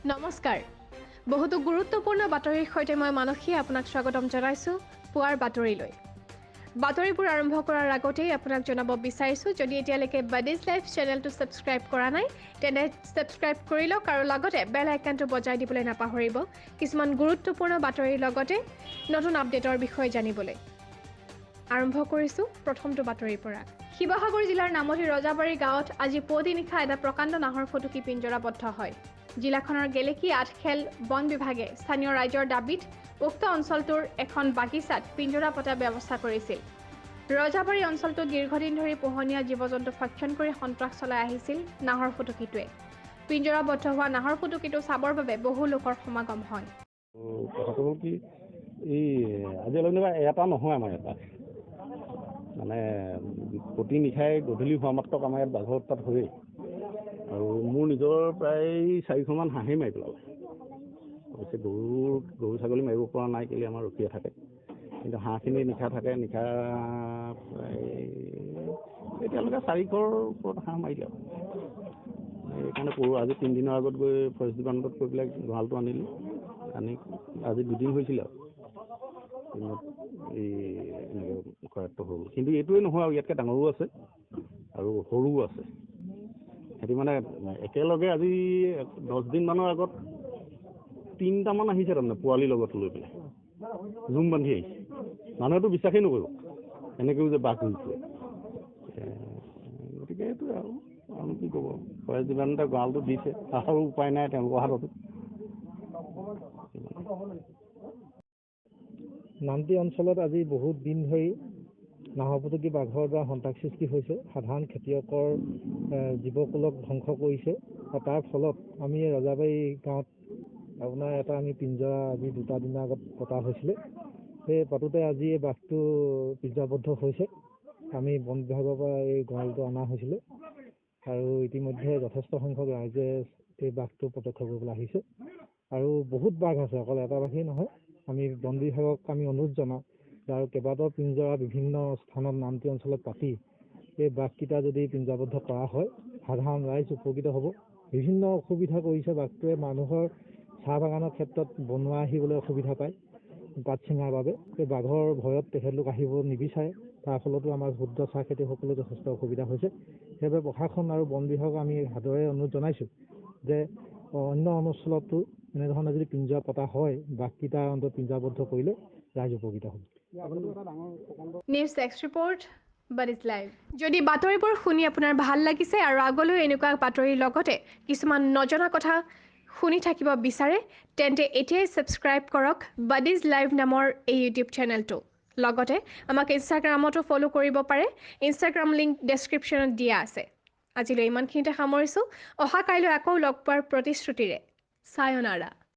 নমস্কাৰ বহুতো গুৰুত্বপূৰ্ণ বাতৰিৰ সৈতে মই মানসী আপোনাক স্বাগতম জনাইছো পুৱাৰ বাতৰিলৈ বাতৰিবোৰ আৰম্ভ কৰাৰ আগতে আপোনাক জনাব বিচাৰিছো যদি এতিয়ালৈকে বাডিজ লাইভ চেনেলটো সাবস্ক্ৰাইব কৰা নাই তেনে সাবস্ক্ৰাইব কৰি লওক আৰু লগতে বেল আইকনটো বজাই দিবলৈ নাপাহৰিব কিছুমান গুৰুত্বপূৰ্ণ বাতৰিৰ লগতে নতুন আপডেটৰ বিষয়ে জানিবলৈ আৰম্ভ কৰিছো প্ৰথমটো বাতৰিৰ পৰা শিৱসাগৰ জিলাৰ নামতি ৰজাবাৰী গাঁৱত আজি পুৱতি নিশা এটা প্ৰকাণ্ড নাহৰ ফুটুকি পিঞ্জৰাবদ্ধ হয় জিলাখনৰ গেলেকী আঠখেল বন বিভাগে স্থানীয় ৰাইজৰ দাবীত উক্ত অঞ্চলটোৰ এখন বাগিচাত পিঞ্জৰা পতা ব্যৱস্থা কৰিছিল ৰজাবাৰী অঞ্চলটো দীৰ্ঘদিন ধৰি পোহনীয়া জীৱ-জন্তু ভক্ষণ কৰি সন্ত্ৰাস চলাই আহিছিল নাহৰ ফুটুকিটোৱে পিঞ্জৰাবদ্ধ হোৱা নাহৰ ফুটুকিটো চাবৰ বাবে বহু লোকৰ সমাগম হয় কথাটো হ'ল কি এই আজিলৈকে এটা নহয় আমাৰ এটা মানে প্ৰতি নিশাই গধূলি হোৱা মাত্ৰক আমাৰ ইয়াত বাঘৰ উৎপাত হয়েই আৰু মোৰ নিজৰ প্ৰায় 400মান হাঁহেই মাৰি পেলালে অৱশ্যে গৰু ছাগলী মাৰিব পৰা নাই কেলৈ আমাৰ ৰখীয়া থাকে কিন্তু হাঁহখিনি নিশা থাকে নিশা প্ৰায় এতিয়ালৈকে 400ৰ ওপৰত হাঁহ মাৰিলে সেইকাৰণে কৰোঁ আজি 3 দিনৰ আগত গৈ ফৰেষ্ট ডিপাৰ্টমেণ্টত গৈ পেলাই গঁৰালটো আনিলোঁ আনি আজি 2 দিন হৈছিলে আৰু এই এনেকৈ কৰাটো হ'ল কিন্তু এইটোৱে নহয় আৰু ইয়াতকৈ ডাঙৰো আছে আৰু সৰুও আছে সেইটো মানে একেলগে আজি 10 দিনমানৰ আগত 3টামান আহিছে তাৰমানে পোৱালিৰ লগত লৈ পেলাই জুম বান্ধি আহিছে মানুহেতো বিশ্বাসেই নকৰিব এনেকৈও যে বাঘ হৈছে গতিকে এইটোৱে আৰু কি ক'ব ফৰেষ্ট ডিপাৰ্টমেণ্টে গঁৰালটো দিছে আৰু উপায় নাই তেওঁলোকৰ হাততো নামতি অঞ্চলত আজি বহুত দিন ধৰি নাহৰ ফুটুকি বাঘৰ দ্বাৰা সন্ত্ৰাস সৃষ্টি হৈছে সাধাৰণ খেতিয়কৰ জীৱকুলক ধ্বংস কৰিছে আৰু তাৰ ফলত আমি ৰজাবাৰী গাঁৱত আপোনাৰ এটা আমি পিঞ্জৰা আজি 2টা দিনৰ আগত পতা হৈছিলে সেই পাতোতে আজি এই বাঘটো পিঞ্জৰাবদ্ধ হৈছে আমি বন বিভাগৰ পৰা এই গঁৰালটো অনা হৈছিলে আৰু ইতিমধ্যে যথেষ্ট সংখ্যক ৰাইজে এই বাঘটো প্ৰত্যক্ষ কৰিবলৈ আহিছে আৰু বহুত বাঘ আছে অকল এটা বাঘেই নহয় আমি বন বিভাগক আমি অনুৰোধ জনাওঁ আৰু কেইবাটাও পিঞ্জৰা বিভিন্ন স্থানত নামতি অঞ্চলত পাতি এই বাঘকেইটা যদি পিঞ্জৰাবদ্ধ কৰা হয় সাধাৰণ ৰাইজ উপকৃত হ'ব বিভিন্ন অসুবিধা কৰিছে বাঘটোৱে মানুহৰ চাহ বাগানৰ ক্ষেত্ৰত বনোৱা আহিবলৈ অসুবিধা পায় পাত ছিঙাৰ বাবে এই বাঘৰ ভয়ত তেখেতলোক আহিব নিবিচাৰে তাৰ ফলতো আমাৰ ক্ষুদ্ৰ চাহ খেতিসকলৰ যথেষ্ট অসুবিধা হৈছে সেইবাবে প্ৰশাসন আৰু বন বিভাগক আমি সাদৰে অনুৰোধ জনাইছোঁ যে অন্য অঞ্চলতো এনেধৰণে যদি পিঞ্জৰা পতা হয় বাঘকেইটা অন্তত পিঞ্জৰাবদ্ধ কৰিলে ৰাইজ উপকৃত হ'ব news desk report buddies live যদি বাতৰিবোৰ শুনি আপোনাৰ ভাল লাগিছে আৰু আগলৈ এনেকুৱা বাতৰিৰ লগতে কিছুমান নজনা কথা শুনি থাকিব বিচাৰে তেন্তে এতিয়াই সাবস্ক্ৰাইব কৰক বাডিজ লাইভ নামৰ এই ইউটিউব চেনেলটো লগতে আমাক ইনষ্টাগ্ৰামতো ফলো কৰিব পাৰে ইনষ্টাগ্ৰাম লিংক ডেছক্ৰিপশ্যনত দিয়া আছে আজিলৈ ইমানখিনিতে সামৰিছোঁ অহা কাইলৈ আকৌ লগ পোৱাৰ প্ৰতিশ্ৰুতিৰে সায়নাৰা